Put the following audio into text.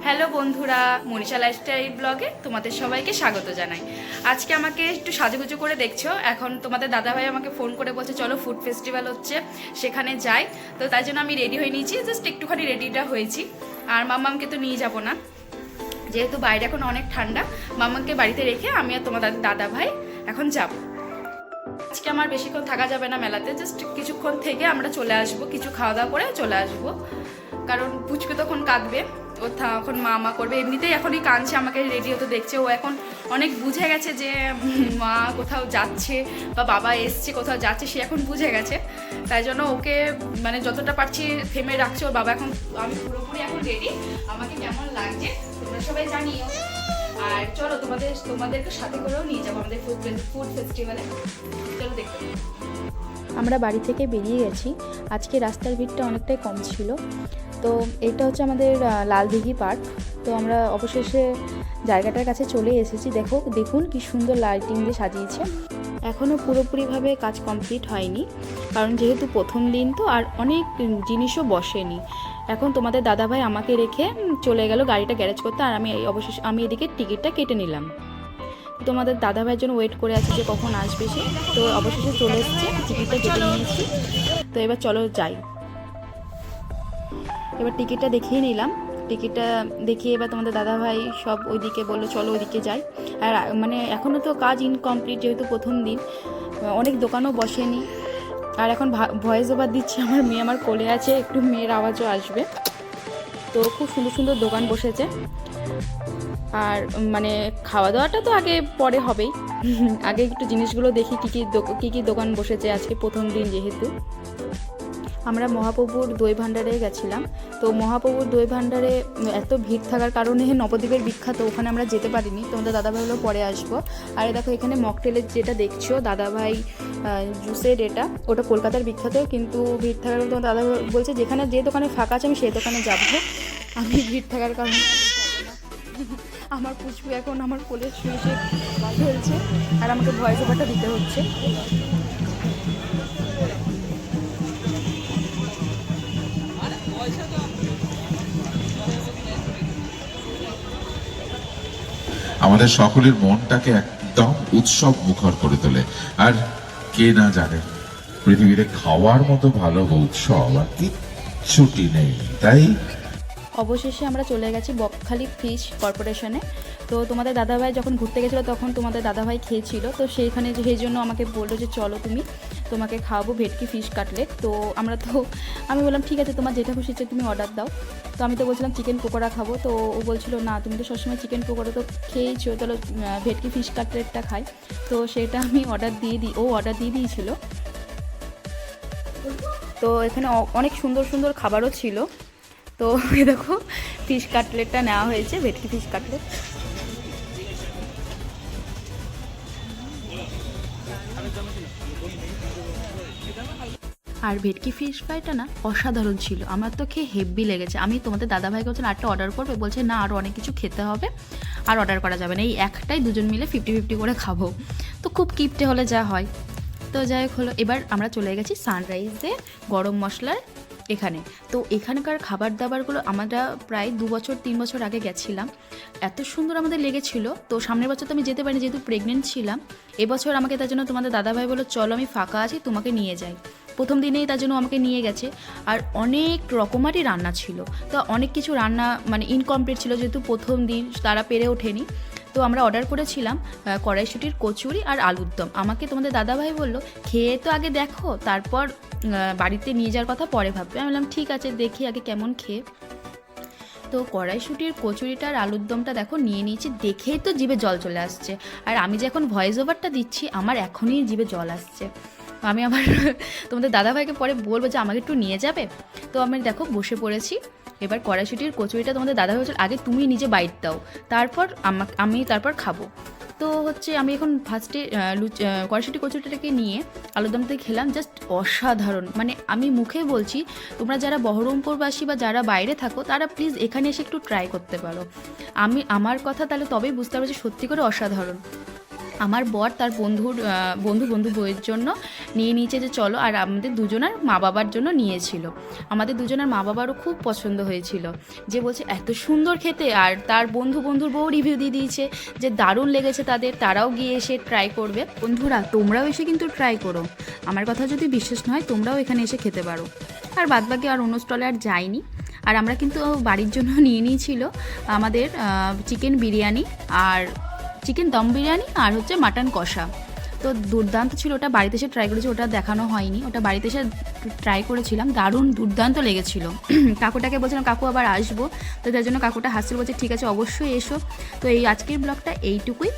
Hello বন্ধুরা, Manisha lifestyle ব্লগে তোমাদের সবাইকে স্বাগত জানাই। আজকে আমাকে একটু সাজুগুজু করে দেখছো। এখন তোমাদের দাদাভাই আমাকে ফোন করে বলছে চলো ফুড ফেস্টিভ্যাল হচ্ছে, সেখানে যাই। তো তাই জন্য আমি রেডি হয়ে নিয়েছি, জাস্ট একটুখানি রেডিটা হয়েছি। আর মাম্মামকে তো নিয়ে যাবো না, যেহেতু বাইরে এখন অনেক ঠান্ডা। মাম্মাকে বাড়িতে রেখে আমি আর তোমাদের দাদাভাই এখন যাব। আজকে আমার বেশিক্ষণ থাকা যাবে না মেলাতে, জাস্ট কিছুক্ষণ থেকে আমরা চলে আসবো, কিছু খাওয়া দাওয়া করে চলে আসবো। কারণ পুচকে তখন কাঁদবে, ও এখন মা করবে। এমনিতেই এখনই কাঁদছে, আমাকে রেডি হতে দেখছে। ও এখন অনেক বুঝে গেছে যে মা কোথাও যাচ্ছে বা বাবা এসছে কোথাও যাচ্ছে, সে এখন বুঝে গেছে। তাই জন্য ওকে মানে যতটা পারছি থেমে রাখছে ওর বাবা। এখন আমি পুরোপুরি এখন রেডি। আমাকে কেমন লাগছে তোমরা সবাই জানিও। আর চলো তোমাদেরকে সাথে করেও নিয়ে যাবো আমাদের ফুড ফেস্টিভ্যালে। চলো দেখতে। আমরা বাড়ি থেকে বেরিয়ে গেছি। আজকে রাস্তার ভিড়টা অনেকটাই কম ছিল। তো এটা হচ্ছে আমাদের লালদিঘি পার্ক। তো আমরা অবশেষে জায়গাটার কাছে চলে এসেছি। দেখুন কি সুন্দর লাইটিং দিয়ে সাজিয়েছে। এখনও পুরোপুরিভাবে কাজ কমপ্লিট হয়নি, কারণ যেহেতু প্রথম দিন তো, আর অনেক জিনিসও বসেনি। এখন তোমাদের দাদাভাই আমাকে রেখে চলে গেল গাড়িটা গ্যারেজ করতে, আর আমি এদিকে টিকিটটা কেটে নিলাম। তোমাদের দাদাভাইয়ের জন্য ওয়েট করে আছি যে কখন আসবে সে। তো অবশেষে চলে এসেছে, টিকিটটা কেটে নিয়েছি। তো এবার চলো যাই। এবার টিকিটটা দেখিয়ে নিলাম। টিকিটটা দেখিয়ে এবার তোমাদের দাদাভাই সব ওইদিকে বললো চলো ওইদিকে যাই। আর মানে এখনও তো কাজ ইনকমপ্লিট, যেহেতু প্রথম দিন, অনেক দোকানও বসেনি। আর এখন ভয়েস ওভার দিচ্ছি, আমার মেয়ে আমার কোলে আছে, একটু মেয়ের আওয়াজও আসবে। তো খুব সুন্দর সুন্দর দোকান বসেছে। আর মানে খাওয়া দাওয়াটা তো আগে পরে হবেই, আগে একটু জিনিসগুলো দেখি কী কী দোকান বসেছে আজকে প্রথম দিন যেহেতু। আমরা মহাপ্রভুর দই ভাণ্ডারে গেছিলাম। তো মহাপ্রভুর দই ভাণ্ডারে এত ভিড় থাকার কারণে নবদ্বীপের বিখ্যাত, ওখানে আমরা যেতে পারিনি। তোমাদের দাদাভাই হলো পরে আসবো। আর দেখো এখানে মকটেলের যেটা দেখছো দাদাভাই জুসের, ওটা কলকাতার বিখ্যাত, কিন্তু ভিড় থাকার কারণে তোমার দাদাভাই বলছে যেখানে যে দোকানে ফাঁকা আছে আমি সেই দোকানে যাবো। আমি ভিড় থাকার কারণে আমার পুচকু এখন আমার কোলে শুয়ে ফেলছে, আর আমাকে ভয়েস ওভারটা দিতে হচ্ছে। আমাদের সকলের মনটাকে একদম উৎসব মুখর করে তোলে। আর কে না জানে পৃথিবীতে খাওয়ার মতো ভালো উৎসব আর কিচ্ছুটি নেই, তাই অবশেষে আমরা চলে গেছি বকখালি ফিশ কর্পোরেশনে। তো তোমাদের দাদাভাই যখন ঘুরতে গেছিলো তখন তোমাদের দাদাভাই খেয়েছিল। তো সেইখানে সেই জন্য আমাকে বললো যে চলো তোমাকে খাওয়াবো ভেটকি ফিশ কাটলেট। তো আমি বললাম ঠিক আছে, তোমার যেটা খুশি তুমি অর্ডার দাও। তো আমি তো বলছিলাম চিকেন পকোড়া খাবো। তো ও বলছিল না তুমি তো সবসময় চিকেন পকোড়া তো খেয়েছো, তাহলে ভেটকি ফিশ কাটলেটটা খাই। তো সেটা আমি অর্ডার দিয়ে দিয়েছিল। তো এখানে অনেক সুন্দর সুন্দর খাবারও ছিল। তো দেখো ফিশ কাটলেটটা নেওয়া হয়েছে, ভেটকি ফিশ কাটলেট। আর ভেটকি ফিশ ফ্রাইটা না অসাধারণ ছিল, আমার তো খেয়ে হেভি লেগেছে। আমি তোমাদের দাদাভাইকে বলছেন আরটা অর্ডার করবে, বলছে না আরও অনেক কিছু খেতে হবে, আর অর্ডার করা যাবে না, এই একটাই দুজন মিলে 50-50 করে খাবো। তো খুব কিপটে হলে যা হয়। তো যাই হোক হলো, এবার আমরা চলে গেছি সানরাইজে গরম মশলার এখানে। তো এখানকার খাবার দাবারগুলো আমরা প্রায় 2-3 বছর আগে গেছিলাম, এত সুন্দর আমাদের লেগেছিল। তো সামনের বছর তো আমি যেতে পারিনি যেহেতু প্রেগনেন্ট ছিলাম। এবছর আমাকে তার জন্য তোমাদের দাদাভাই বললো চলো আমি ফাঁকা আছি তোমাকে নিয়ে যাই। প্রথম দিনেই তার জন্য আমাকে নিয়ে গেছে। আর অনেক রকমারই রান্না ছিল। তো অনেক কিছু রান্না মানে ইনকমপ্লিট ছিল, যেহেতু প্রথম দিন তারা পেরে ওঠেনি। তো আমরা অর্ডার করেছিলাম কড়াইশুঁটির কচুরি আর আলুর দম। আমাকে তোমাদের দাদাভাই বললো খেয়ে তো আগে দেখো, তারপর বাড়িতে নিয়ে যাওয়ার কথা পরে ভাববে। আমি বললাম ঠিক আছে, দেখি আগে কেমন খেয়ে। তো কড়াইশুঁটির কচুরিটা আর আলুর দমটা দেখো নিয়ে নিয়েছি, দেখেই তো জিভে জল চলে আসছে। আর আমি যখন ভয়েস ওভারটা দিচ্ছি আমার এখনই জিভে জল আসছে। আমি আবার তোমাদের দাদাভাইকে পরে বলবো যে আমাকে একটু নিয়ে যাবে। তো আমি দেখো বসে পড়েছি। এবার কড়াইশুঁটির কচুরিটা তোমাদের দাদাভাই বলছিল আগে তুমি নিজে বাইট দাও, তারপর আমি খাবো। তো আমি এখন ফার্স্টে কড়াইশুঁটি কচুরিটাকে নিয়ে আলুরদমটা খেলাম, জাস্ট অসাধারণ। মানে আমি মুখে বলছি, তোমরা যারা বহরমপুরবাসী বা যারা বাইরে থাকো তারা প্লিজ এখানে এসে একটু ট্রাই করতে পারো। আমার কথা তাহলে তবেই বুঝতে পারবে যে সত্যি করে অসাধারণ। আমার বর তার বন্ধু বউয়ের জন্য নিয়ে নিয়েছে যে চলো, আর আমাদের দুজনের মা বাবার জন্য নিয়েছিল। আমাদের দুজনের মা বাবারও খুব পছন্দ হয়েছিল, যে বলছে এত সুন্দর খেতে, আর তার বন্ধুর বউ রিভিউ দিয়ে দিয়েছে যে দারুণ লেগেছে তাদের, তারাও গিয়ে এসে ট্রাই করবে। বন্ধুরা তোমরাও এসে কিন্তু ট্রাই করো, আমার কথা যদি বিশ্বাস নয় তোমরাও এখানে এসে খেতে পারো। আর বাদবাকি আর অন্য স্টলে আর যাইনি। আর আমরা কিন্তু বাড়ির জন্য নিয়ে নিয়েছিল আমাদের চিকেন বিরিয়ানি আর চিকেন দম বিরিয়ানি আর হচ্ছে মাটন কষা। তো দুর্দান্ত ছিল, ওটা বাড়িতে এসে ট্রাই করেছি, ওটা দেখানো হয়নি, ওটা বাড়িতে এসে ট্রাই করেছিলাম, দারুণ দুর্দান্ত লেগেছিল। কাকুটাকে বলছিলাম কাকু আবার আসবো, তো তার জন্য কাকুটা হাসছিল, বলছে ঠিক আছে অবশ্যই এসো। তো এই আজকের ব্লগটা এইটুকুই।